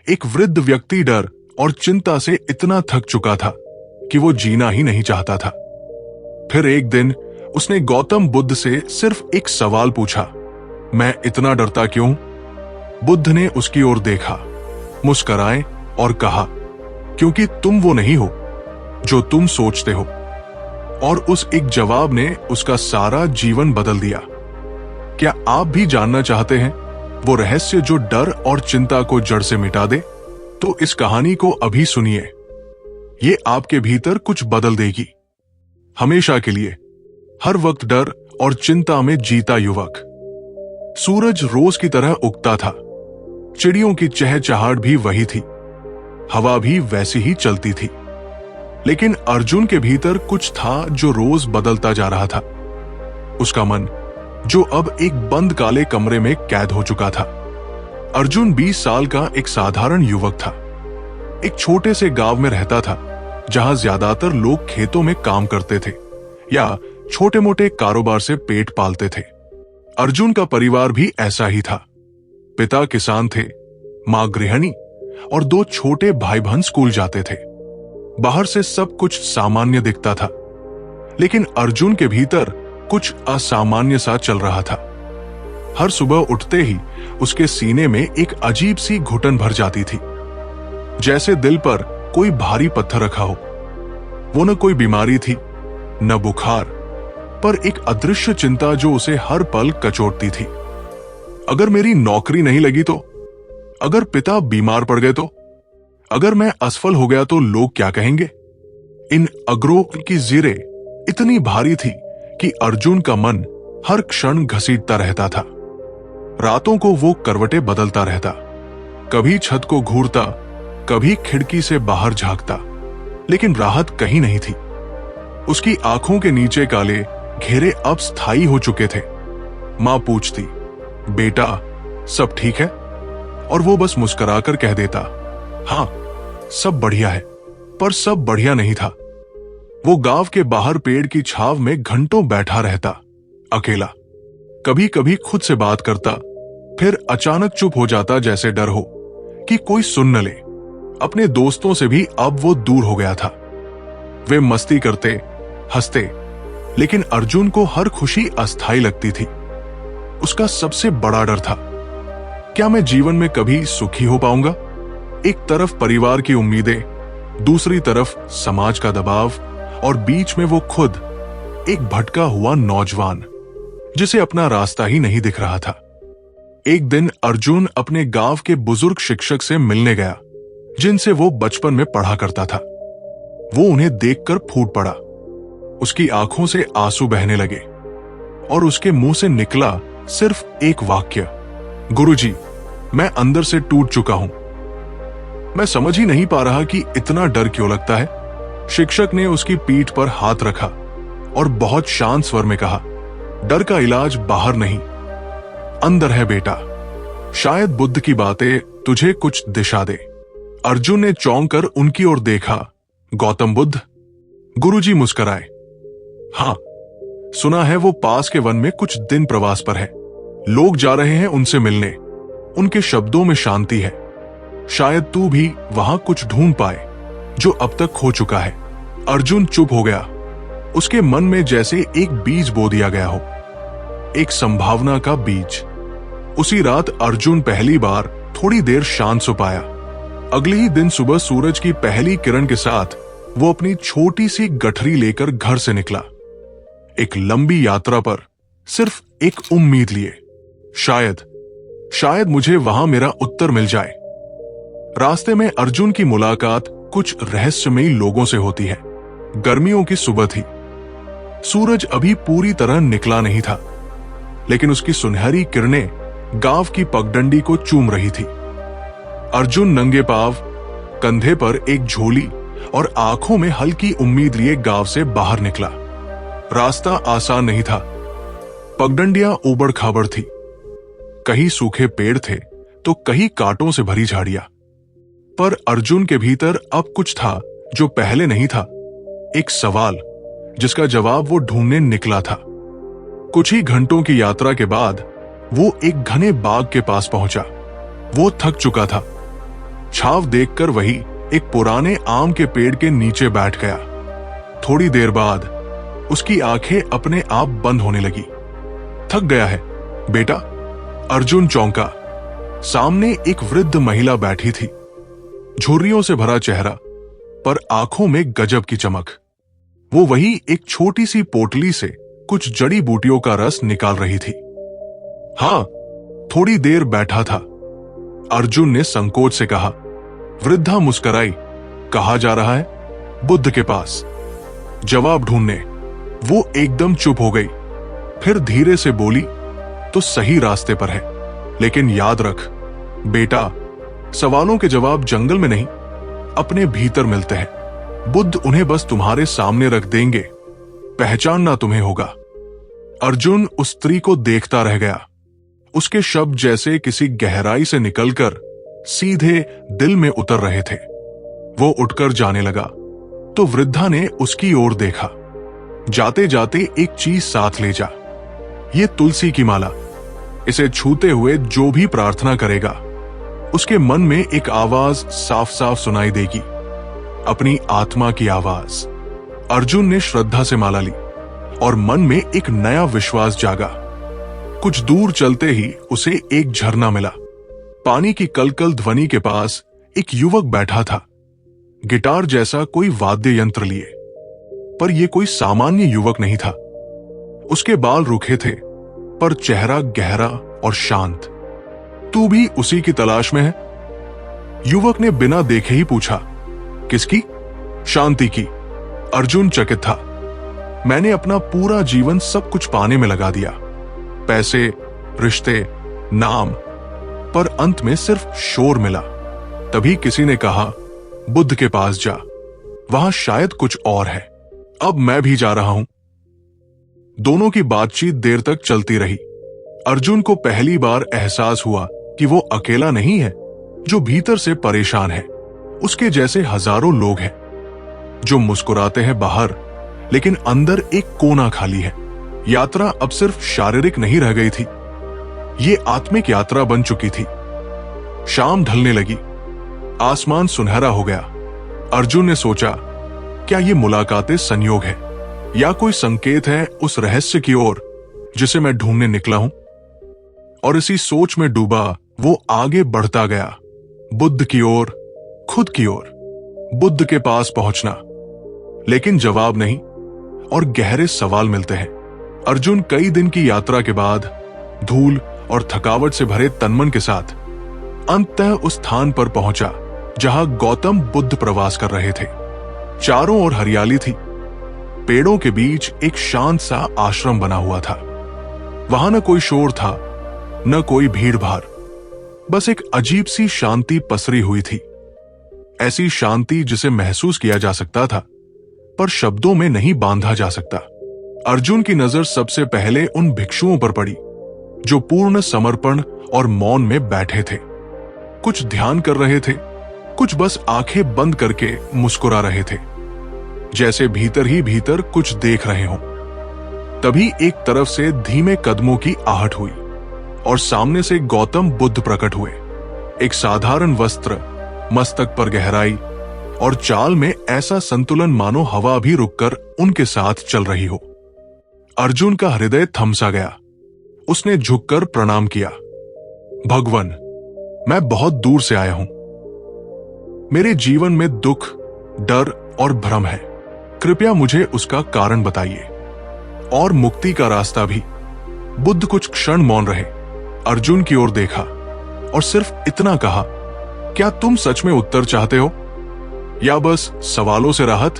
एक वृद्ध व्यक्ति डर और चिंता से इतना थक चुका था कि वो जीना ही नहीं चाहता था। फिर एक दिन उसने गौतम बुद्ध से सिर्फ एक सवाल पूछा, मैं इतना डरता क्यों? बुद्ध ने उसकी ओर देखा, मुस्कुराए और कहा, क्योंकि तुम वो नहीं हो जो तुम सोचते हो। और उस एक जवाब ने उसका सारा जीवन बदल दिया। क्या आप भी जानना चाहते हैं वो रहस्य जो डर और चिंता को जड़ से मिटा दे? तो इस कहानी को अभी सुनिए। ये आपके भीतर कुछ बदल देगी, हमेशा के लिए। हर वक्त डर और चिंता में जीता युवक। सूरज रोज की तरह उगता था, चिड़ियों की चहचहाट भी वही थी, हवा भी वैसी ही चलती थी। लेकिन अर्जुन के भीतर कुछ था जो रोज बदलता जा रहा था। उसका मन, जो अब एक बंद काले कमरे में कैद हो चुका था। अर्जुन 20 साल का एक साधारण युवक था। एक छोटे से गांव में रहता था, जहां ज्यादातर लोग खेतों में काम करते थे या छोटे मोटे कारोबार से पेट पालते थे। अर्जुन का परिवार भी ऐसा ही था। पिता किसान थे, मां गृहिणी और 2 छोटे भाई बहन स्कूल जाते थे। बाहर से सब कुछ सामान्य दिखता था, लेकिन अर्जुन के भीतर कुछ असामान्य सा चल रहा था। हर सुबह उठते ही उसके सीने में एक अजीब सी घुटन भर जाती थी, जैसे दिल पर कोई भारी पत्थर रखा हो। वो न कोई बीमारी थी, न बुखार, पर एक अदृश्य चिंता जो उसे हर पल कचोटती थी। अगर मेरी नौकरी नहीं लगी तो? अगर पिता बीमार पड़ गए तो? अगर मैं असफल हो गया तो लोग क्या कहेंगे? इन अगरों की जीरे इतनी भारी थी कि अर्जुन का मन हर क्षण घसीटता रहता था। रातों को वो करवटें बदलता रहता, कभी छत को घूरता, कभी खिड़की से बाहर झांकता, लेकिन राहत कहीं नहीं थी। उसकी आंखों के नीचे काले घेरे अब स्थायी हो चुके थे। मां पूछती, बेटा सब ठीक है? और वो बस मुस्कुराकर कह देता, हां सब बढ़िया है। पर सब बढ़िया नहीं था। वो गांव के बाहर पेड़ की छाव में घंटों बैठा रहता, अकेला। कभी कभी खुद से बात करता, फिर अचानक चुप हो जाता, जैसे डर हो कि कोई सुन न ले। अपने दोस्तों से भी अब वो दूर हो गया था। वे मस्ती करते, हंसते, लेकिन अर्जुन को हर खुशी अस्थायी लगती थी। उसका सबसे बड़ा डर था, क्या मैं जीवन में कभी सुखी हो पाऊंगा? एक तरफ परिवार की उम्मीदें, दूसरी तरफ समाज का दबाव, और बीच में वो खुद, एक भटका हुआ नौजवान जिसे अपना रास्ता ही नहीं दिख रहा था। एक दिन अर्जुन अपने गांव के बुजुर्ग शिक्षक से मिलने गया, जिनसे वो बचपन में पढ़ा करता था। वो उन्हें देखकर फूट पड़ा। उसकी आंखों से आंसू बहने लगे और उसके मुंह से निकला सिर्फ एक वाक्य, गुरुजी, मैं अंदर से टूट चुका हूं। मैं समझ ही नहीं पा रहा कि इतना डर क्यों लगता है। शिक्षक ने उसकी पीठ पर हाथ रखा और बहुत शांत स्वर में कहा, डर का इलाज बाहर नहीं, अंदर है बेटा। शायद बुद्ध की बातें तुझे कुछ दिशा दे। अर्जुन ने चौंक कर उनकी ओर देखा। गौतम बुद्ध? गुरुजी मुस्कुराए। हां, सुना है वो पास के वन में कुछ दिन प्रवास पर है। लोग जा रहे हैं उनसे मिलने। उनके शब्दों में शांति है। शायद तू भी वहां कुछ ढूंढ पाए जो अब तक खो चुका है। अर्जुन चुप हो गया। उसके मन में जैसे एक बीज बो दिया गया हो, एक संभावना का बीज। उसी रात अर्जुन पहली बार थोड़ी देर शांत सो पाया। अगले ही दिन सुबह सूरज की पहली किरण के साथ वो अपनी छोटी सी गठरी लेकर घर से निकला, एक लंबी यात्रा पर, सिर्फ एक उम्मीद लिए, शायद मुझे वहां मेरा उत्तर मिल जाए। रास्ते में अर्जुन की मुलाकात कुछ रहस्यमयी लोगों से होती है। गर्मियों की सुबह थी। सूरज अभी पूरी तरह निकला नहीं था, लेकिन उसकी सुनहरी किरणें गांव की पगडंडी को चूम रही थी। अर्जुन नंगे पांव, कंधे पर एक झोली और आंखों में हल्की उम्मीद लिए गांव से बाहर निकला। रास्ता आसान नहीं था। पगडंडियां ऊबड़ खाबड़ थी। कहीं सूखे पेड़ थे तो कहीं कांटों से भरी झाड़ियां। पर अर्जुन के भीतर अब कुछ था जो पहले नहीं था, एक सवाल जिसका जवाब वो ढूंढने निकला था। कुछ ही घंटों की यात्रा के बाद वो एक घने बाग के पास पहुंचा। वो थक चुका था। छाव देखकर वही एक पुराने आम के पेड़ के नीचे बैठ गया। थोड़ी देर बाद उसकी आंखें अपने आप बंद होने लगी। थक गया है बेटा? अर्जुन चौंका। सामने एक वृद्ध महिला बैठी थी, झुर्रियों से भरा चेहरा, पर आंखों में गजब की चमक। वो वही एक छोटी सी पोटली से कुछ जड़ी बूटियों का रस निकाल रही थी। हाँ, थोड़ी देर बैठा था, अर्जुन ने संकोच से कहा। वृद्धा मुस्कुराई। कहा जा रहा है? बुद्ध के पास। जवाब ढूंढने वो एकदम चुप हो गई, फिर धीरे से बोली, तो सही रास्ते पर है, लेकिन याद रख बेटा, सवालों के जवाब जंगल में नहीं, अपने भीतर मिलते हैं। बुद्ध उन्हें बस तुम्हारे सामने रख देंगे, पहचानना तुम्हें होगा। अर्जुन उस स्त्री को देखता रह गया। उसके शब्द जैसे किसी गहराई से निकलकर सीधे दिल में उतर रहे थे। वो उठकर जाने लगा तो वृद्धा ने उसकी ओर देखा। जाते जाते एक चीज साथ ले जा, ये तुलसी की माला। इसे छूते हुए जो भी प्रार्थना करेगा, उसके मन में एक आवाज साफ साफ सुनाई देगी, अपनी आत्मा की आवाज। अर्जुन ने श्रद्धा से माला ली और मन में एक नया विश्वास जागा। कुछ दूर चलते ही उसे एक झरना मिला। पानी की कलकल ध्वनि के पास एक युवक बैठा था, गिटार जैसा कोई वाद्य यंत्र लिए। पर यह कोई सामान्य युवक नहीं था। उसके बाल रूखे थे, पर चेहरा गहरा और शांत। तू भी उसी की तलाश में है? युवक ने बिना देखे ही पूछा। किसकी? शांति की। अर्जुन चकित था। मैंने अपना पूरा जीवन सब कुछ पाने में लगा दिया, पैसे, रिश्ते, नाम, पर अंत में सिर्फ शोर मिला। तभी किसी ने कहा, बुद्ध के पास जा, वहां शायद कुछ और है। अब मैं भी जा रहा हूं। दोनों की बातचीत देर तक चलती रही। अर्जुन को पहली बार एहसास हुआ कि वो अकेला नहीं है जो भीतर से परेशान है। उसके जैसे हजारों लोग हैं जो मुस्कुराते हैं बाहर, लेकिन अंदर एक कोना खाली है। यात्रा अब सिर्फ शारीरिक नहीं रह गई थी, ये आत्मिक यात्रा बन चुकी थी। शाम ढलने लगी, आसमान सुनहरा हो गया। अर्जुन ने सोचा, क्या ये मुलाकातें संयोग है या कोई संकेत है उस रहस्य की ओर जिसे मैं ढूंढने निकला हूं? और इसी सोच में डूबा वो आगे बढ़ता गया, बुद्ध की ओर, खुद की ओर, बुद्ध के पास पहुंचना। लेकिन जवाब नहीं और गहरे सवाल मिलते हैं। अर्जुन कई दिन की यात्रा के बाद धूल और थकावट से भरे तनमन के साथ अंततः उस स्थान पर पहुंचा जहां गौतम बुद्ध प्रवास कर रहे थे। चारों ओर हरियाली थी, पेड़ों के बीच एक शांत सा आश्रम बना हुआ था। वहां न कोई शोर था, न कोई भीड़ भाड़, बस एक अजीब सी शांति पसरी हुई थी। ऐसी शांति जिसे महसूस किया जा सकता था, पर शब्दों में नहीं बांधा जा सकता। अर्जुन की नजर सबसे पहले उन भिक्षुओं पर पड़ी जो पूर्ण समर्पण और मौन में बैठे थे। कुछ ध्यान कर रहे थे, कुछ बस आंखें बंद करके मुस्कुरा रहे थे, जैसे भीतर ही भीतर कुछ देख रहे हों। तभी एक तरफ से धीमे कदमों की आहट हुई और सामने से गौतम बुद्ध प्रकट हुए। एक साधारण वस्त्र, मस्तक पर गहराई और चाल में ऐसा संतुलन मानो हवा भी रुककर उनके साथ चल रही हो। अर्जुन का हृदय थमसा गया। उसने झुककर प्रणाम किया। भगवान, मैं बहुत दूर से आया हूं। मेरे जीवन में दुख, डर और भ्रम है। कृपया मुझे उसका कारण बताइए और मुक्ति का रास्ता भी। बुद्ध कुछ क्षण मौन रहे, अर्जुन की ओर देखा और सिर्फ इतना कहा, क्या तुम सच में उत्तर चाहते हो या बस सवालों से राहत?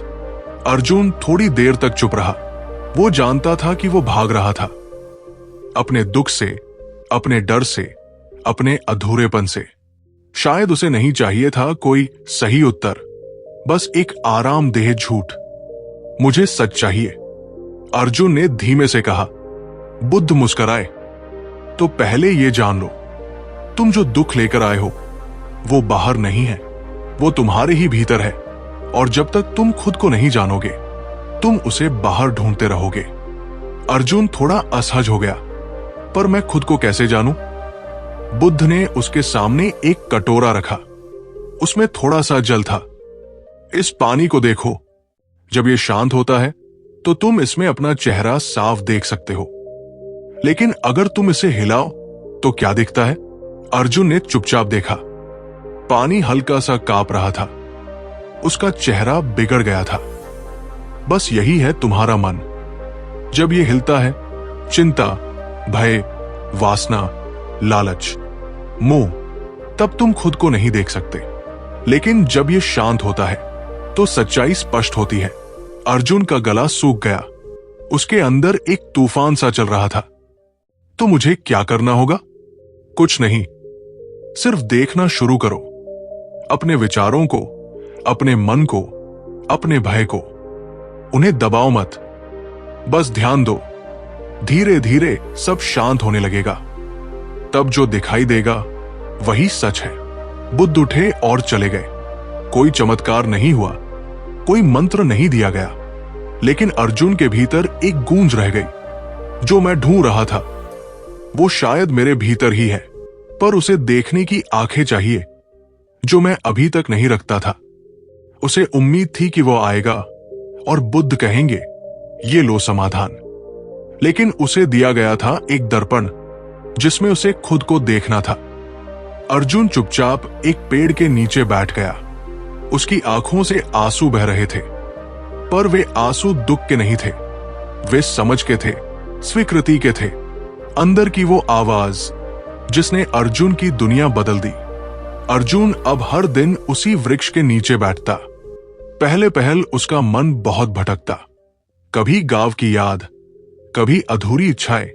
अर्जुन थोड़ी देर तक चुप रहा। वो जानता था कि वो भाग रहा था, अपने दुख से, अपने डर से, अपने अधूरेपन से। शायद उसे नहीं चाहिए था कोई सही उत्तर, बस एक आरामदेह झूठ। मुझे सच चाहिए, अर्जुन ने धीमे से कहा। बुद्ध मुस्कुराए। तो पहले ये जान लो, तुम जो दुख लेकर आए हो वो बाहर नहीं है, वो तुम्हारे ही भीतर है। और जब तक तुम खुद को नहीं जानोगे, तुम उसे बाहर ढूंढते रहोगे। अर्जुन थोड़ा असहज हो गया, पर मैं खुद को कैसे जानूं? बुद्ध ने उसके सामने एक कटोरा रखा। उसमें थोड़ा सा जल था। इस पानी को देखो, जब ये शांत होता है तो तुम इसमें अपना चेहरा साफ देख सकते हो, लेकिन अगर तुम इसे हिलाओ तो क्या दिखता है? अर्जुन ने चुपचाप देखा। पानी हल्का सा कांप रहा था। उसका चेहरा बिगड़ गया था। बस यही है तुम्हारा मन। जब ये हिलता है, चिंता, भय, वासना, लालच, मोह, तब तुम खुद को नहीं देख सकते। लेकिन जब ये शांत होता है तो सच्चाई स्पष्ट होती है। अर्जुन का गला सूख गया। उसके अंदर एक तूफान सा चल रहा था। तो मुझे क्या करना होगा? कुछ नहीं, सिर्फ देखना शुरू करो। अपने विचारों को, अपने मन को, अपने भय को। उन्हें दबाओ मत, बस ध्यान दो। धीरे धीरे सब शांत होने लगेगा। तब जो दिखाई देगा वही सच है। बुद्ध उठे और चले गए। कोई चमत्कार नहीं हुआ, कोई मंत्र नहीं दिया गया, लेकिन अर्जुन के भीतर एक गूंज रह गई। जो मैं ढूंढ रहा था वो शायद मेरे भीतर ही है, पर उसे देखने की आंखें चाहिए जो मैं अभी तक नहीं रखता था। उसे उम्मीद थी कि वो आएगा और बुद्ध कहेंगे, ये लो समाधान। लेकिन उसे दिया गया था एक दर्पण जिसमें उसे खुद को देखना था। अर्जुन चुपचाप एक पेड़ के नीचे बैठ गया। उसकी आंखों से आंसू बह रहे थे, पर वे आंसू दुख के नहीं थे, वे समझ के थे, स्वीकृति के थे। अंदर की वो आवाज जिसने अर्जुन की दुनिया बदल दी। अर्जुन अब हर दिन उसी वृक्ष के नीचे बैठता। पहले पहल उसका मन बहुत भटकता। कभी गांव की याद, कभी अधूरी इच्छाएं,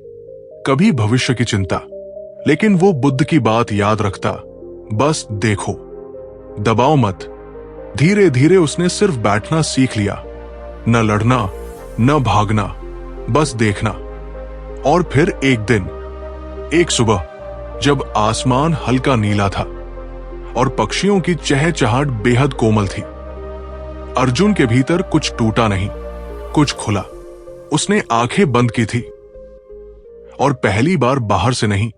कभी भविष्य की चिंता। लेकिन वो बुद्ध की बात याद रखता। बस देखो, दबाओ मत। धीरे धीरे उसने सिर्फ बैठना सीख लिया। न लड़ना, न भागना, बस देखना। और फिर एक दिन, एक सुबह, जब आसमान हल्का नीला था और पक्षियों की चहचहाट बेहद कोमल थी, अर्जुन के भीतर कुछ टूटा नहीं, कुछ खुला। उसने आंखें बंद की थी और पहली बार बाहर से नहीं,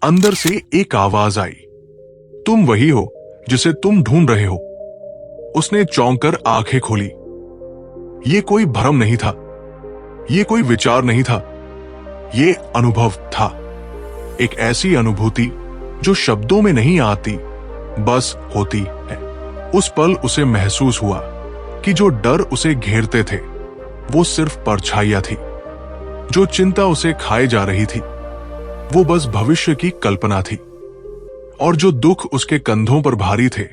अंदर से एक आवाज आई, तुम वही हो जिसे तुम ढूंढ रहे हो। उसने चौंक कर आंखें खोली। ये कोई भ्रम नहीं था, ये कोई विचार नहीं था, ये अनुभव था। एक ऐसी अनुभूति जो शब्दों में नहीं आती, बस होती है। उस पल उसे महसूस हुआ कि जो डर उसे घेरते थे वो सिर्फ परछाइयां थी। जो चिंता उसे खाए जा रही थी वो बस भविष्य की कल्पना थी। और जो दुख उसके कंधों पर भारी थे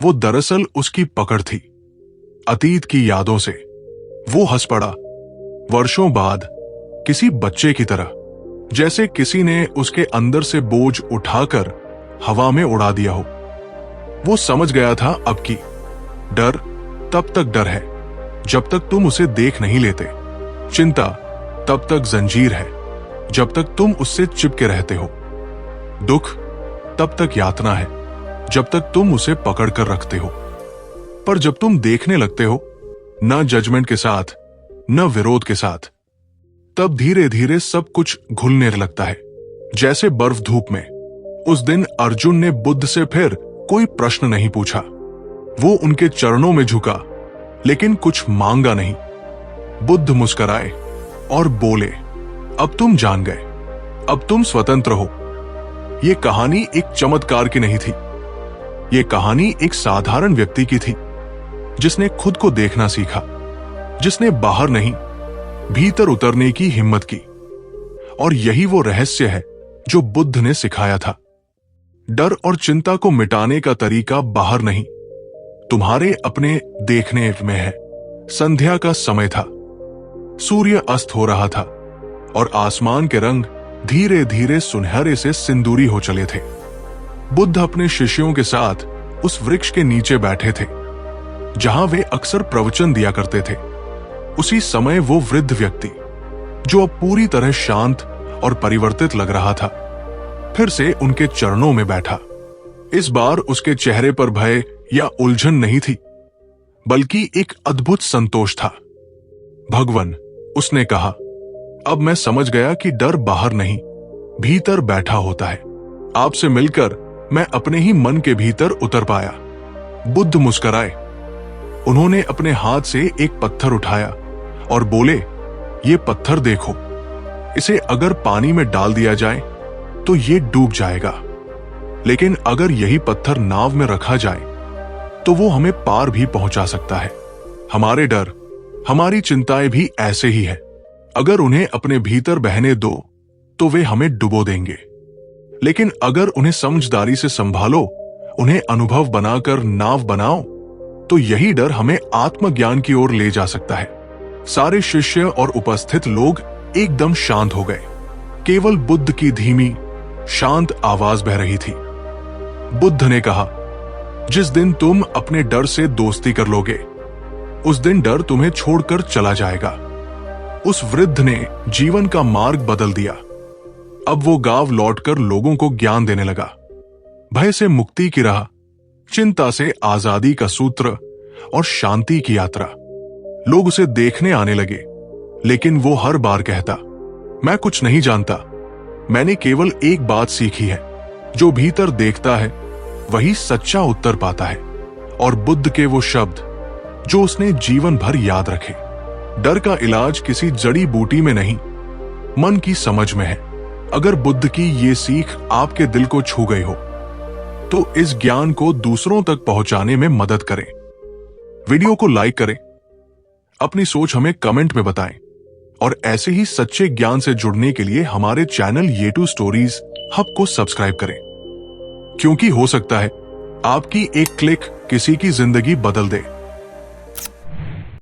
वो दरअसल उसकी पकड़ थी, अतीत की यादों से। वो हंस पड़ा, वर्षों बाद, किसी बच्चे की तरह, जैसे किसी ने उसके अंदर से बोझ उठाकर हवा में उड़ा दिया हो। वो समझ गया था अब की डर तब तक डर है जब तक तुम उसे देख नहीं लेते। चिंता तब तक जंजीर है जब तक तुम उससे चिपके रहते हो। दुख तब तक यातना है जब तक तुम उसे पकड़ कर रखते हो। पर जब तुम देखने लगते हो, न जजमेंट के साथ, न विरोध के साथ, तब धीरे धीरे सब कुछ घुलने लगता है, जैसे बर्फ धूप में। उस दिन अर्जुन ने बुद्ध से फिर कोई प्रश्न नहीं पूछा। वो उनके चरणों में झुका, लेकिन कुछ मांगा नहीं। बुद्ध मुस्कुराए और बोले, अब तुम जान गए, अब तुम स्वतंत्र हो। ये कहानी एक चमत्कार की नहीं थी, ये कहानी एक साधारण व्यक्ति की थी जिसने खुद को देखना सीखा, जिसने बाहर नहीं भीतर उतरने की हिम्मत की। और यही वो रहस्य है जो बुद्ध ने सिखाया था। डर और चिंता को मिटाने का तरीका बाहर नहीं, तुम्हारे अपने देखने में है। संध्या का समय था, सूर्य अस्त हो रहा था और आसमान के रंग धीरे धीरे सुनहरे से सिंदूरी हो चले थे। बुद्ध अपने शिष्यों के साथ उस वृक्ष के नीचे बैठे थे जहां वे अक्सर प्रवचन दिया करते थे। उसी समय वो वृद्ध व्यक्ति, जो अब पूरी तरह शांत और परिवर्तित लग रहा था, फिर से उनके चरणों में बैठा। इस बार उसके चेहरे पर भय या उलझन नहीं थी, बल्कि एक अद्भुत संतोष था। भगवन, उसने कहा, अब मैं समझ गया कि डर बाहर नहीं, भीतर बैठा होता है। आपसे मिलकर मैं अपने ही मन के भीतर उतर पाया। बुद्ध मुस्कुराए। उन्होंने अपने हाथ से एक पत्थर उठाया और बोले, ये पत्थर देखो, इसे अगर पानी में डाल दिया जाए तो ये डूब जाएगा, लेकिन अगर यही पत्थर नाव में रखा जाए तो वो हमें पार भी पहुंचा सकता है। हमारे डर, हमारी चिंताएं भी ऐसे ही है। अगर उन्हें अपने भीतर बहने दो तो वे हमें डुबो देंगे, लेकिन अगर उन्हें समझदारी से संभालो, उन्हें अनुभव बनाकर नाव बनाओ, तो यही डर हमें आत्मज्ञान की ओर ले जा सकता है। सारे शिष्य और उपस्थित लोग एकदम शांत हो गए। केवल बुद्ध की धीमी, शांत आवाज बह रही थी। बुद्ध ने कहा, जिस दिन तुम अपने डर से दोस्ती कर लोगे, उस दिन डर तुम्हें छोड़कर चला जाएगा। उस वृद्ध ने जीवन का मार्ग बदल दिया। अब वो गांव लौटकर लोगों को ज्ञान देने लगा। भय से मुक्ति की राह, चिंता से आजादी का सूत्र और शांति की यात्रा। लोग उसे देखने आने लगे, लेकिन वो हर बार कहता, मैं कुछ नहीं जानता, मैंने केवल एक बात सीखी है, जो भीतर देखता है वही सच्चा उत्तर पाता है। और बुद्ध के वो शब्द जो उसने जीवन भर याद रखे, डर का इलाज किसी जड़ी बूटी में नहीं, मन की समझ में है। अगर बुद्ध की ये सीख आपके दिल को छू गई हो तो इस ज्ञान को दूसरों तक पहुंचाने में मदद करें। वीडियो को लाइक करें, अपनी सोच हमें कमेंट में बताएं और ऐसे ही सच्चे ज्ञान से जुड़ने के लिए हमारे चैनल येटू स्टोरीज हब को सब्सक्राइब करें, क्योंकि हो सकता है आपकी एक क्लिक किसी की जिंदगी बदल दे।